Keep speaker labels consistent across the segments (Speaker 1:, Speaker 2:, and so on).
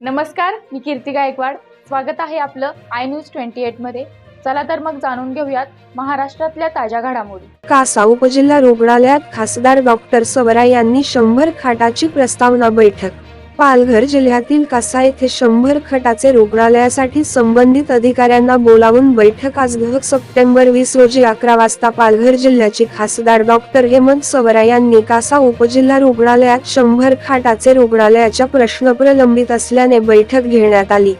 Speaker 1: नमस्कार, मी कीर्ती गायकवाड. स्वागत आहे आपलं आय न्यूज 28 मध्ये. चला तर मग जाणून घेऊयात महाराष्ट्रातल्या ताज्या घडामोडी.
Speaker 2: कासा उपजिल्हा रुग्णालयात खासदार डॉक्टर सवरा यांनी 100 खाटाची प्रस्तावना बैठक. पालघर जिल्ह्यातील कासा येथे 100 खाटाचे रुग्णालयासाठी संबंधित अधिकाऱ्यांना बोलावून बैठक आज 10 सप्टेंबर 20 रोजी 11 वाजता पालघर जिल्ह्याचे खासदार डॉक्टर हेमंत सवरा यांनी कासा उपजिल्हा रुग्णालयात 100 खाटाचे रुग्णालयाच्या प्रश्न प्रलंबित असल्याने बैठक घेण्यात आली.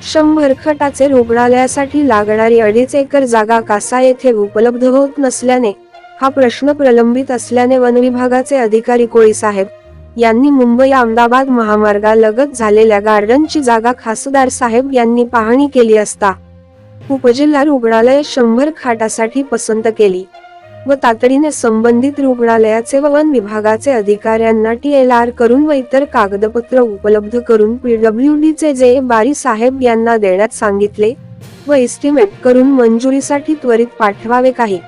Speaker 2: 100 खाटाचे रुग्णालयासाठी लागणारी 2.5 एकर जागा कासा येथे उपलब्ध होत नसल्याने हा प्रश्न प्रलंबित असल्याने वन विभागाचे अधिकारी कोळी साहेब यांनी मुंबई अहमदाबाद महामार्गालगत झालेल्या गार्डनची जागा खासदार साहेब यांनी पाहणी केली असता उपजिल्हा रुग्णालय 100 खाटासाठी पसंत केली व तातडीने संबंधित रुग्णालयाचे व वन विभागाचे अधिकाऱ्यांना TLR करून व इतर कागदपत्र उपलब्ध करून PWDचे जे बारी साहेब यांना देण्यात सांगितले व एस्टिमेट करून मंजुरीसाठी त्वरित पाठवावे. काही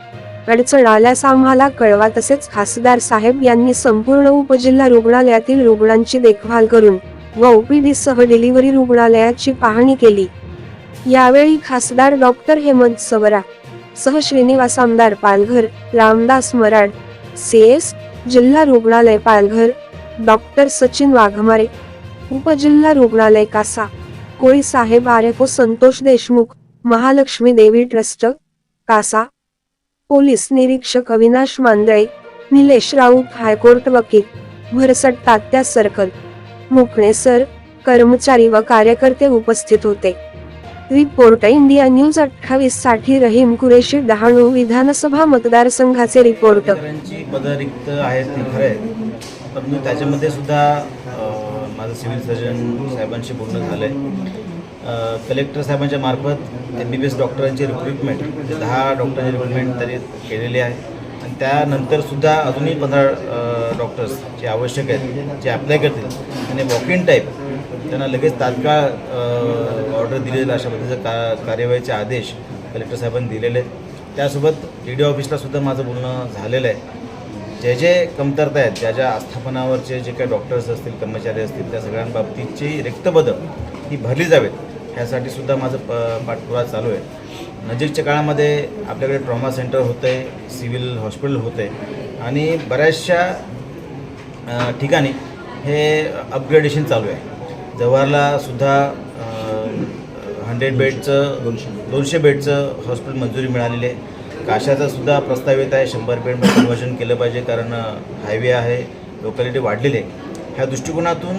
Speaker 2: अडचण आल्यास आम्हाला कळवा. तसेच खासदार साहेब यांनी संपूर्ण उपजिल्हा रुग्णालयातील रुग्णांची देखभाल करून व OPD सह डिलिव्हरी रुग्णालयाची पाहणी केली. यावेळी खासदार डॉक्टर हेमंत सवरा सह श्रीनिवास आमदार पालघर, रामदास मराड, CS जिल्हा रुग्णालय पालघर, डॉक्टर सचिन वाघमारे, उपजिल्हा रुग्णालय कासा, कोळी साहेब RFO संतोष देशमुख, महालक्ष्मी देवी ट्रस्ट कासा, पोलीस निरीक्षक अविनाश मांदळे, निलेश राऊत, हायकोर्ट वकील, भरसट तात्या सर्कल, मुकणे सर, कर्मचारी व कार्यकर्ते उपस्थित होते. रिपोर्ट इंडिया न्यूज 28 साठी रहीम कुरेशी, डहाणू विधानसभा मतदारसंघाचे रिपोर्ट.
Speaker 3: पद रिक्त आहेत ते खरे, परंतु त्याच्यामध्ये सुद्धा माझं सिव्हिल सर्जन साहेबांशी बोलणं झालं आहे. कलेक्टर साहेबांच्या मार्फत MBBS डॉक्टरांची रिक्रुटमेंट 10 डॉक्टरांची रिक्रुटमेंट त्यांनी केलेली आहे आणि त्यानंतर सुद्धा अजूनही 15 डॉक्टर्स जे आवश्यक आहेत जे अप्लाय करतील त्यांनी वॉक इन टाईप त्यांना लगेच तात्काळ ऑर्डर दिलेलं अशा पद्धतीचं कार्यवाहीचे आदेश कलेक्टर साहेबांनी दिलेले आहेत. त्यासोबत DD ऑफिसला सुद्धा माझं बोलणं झालेलं आहे. जे जे कमतरता आहेत, ज्या आस्थापनावरचे जे काही डॉक्टर्स असतील, कर्मचारी असतील, त्या सगळ्यांबाबतीची रिक्त पदं ही भरली जावेत ह्यासाठी सुद्धा माझं पाठपुरावा चालू आहे. नजीकच्या काळामध्ये आपल्याकडे ट्रॉमा सेंटर होतं आहे, सिव्हिल हॉस्पिटल होतं आहे आणि बऱ्याचशा ठिकाणी हे अपग्रेडेशन चालू आहे. जव्हारला सुद्धा 100 बेडचं 200 बेडचं हॉस्पिटल मंजुरी मिळालेली आहे. काशाचा सुद्धा प्रस्ताव येत आहे, 100 बेडमध्ये कन्वर्जन केलं पाहिजे कारण हायवे आहे, लोकॅलिटी वाढलेली आहे. ह्या दृष्टिकोनातून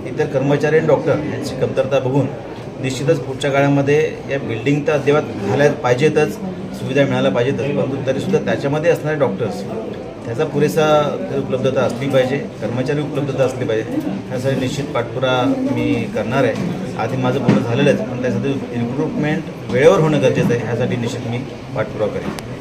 Speaker 3: इतर कर्मचारी आणि डॉक्टर यांची कमतरता बघून निश्चितच पुढच्या काळामध्ये या बिल्डिंग तर अद्यावत झाल्या पाहिजेतच, सुविधा मिळायला पाहिजेतच, परंतु तरीसुद्धा त्याच्यामध्ये असणारे डॉक्टर्स त्याचा पुरेसा उपलब्धता असली पाहिजे, कर्मचारी उपलब्धता असली पाहिजे. ह्यासाठी निश्चित पाठपुरावा मी करणार आहे. आधी माझं बोलणं झालेलं आहे, पण त्यासाठी रिक्रुटमेंट वेळेवर होणं गरजेचं आहे. ह्यासाठी निश्चित मी पाठपुरावा करेन.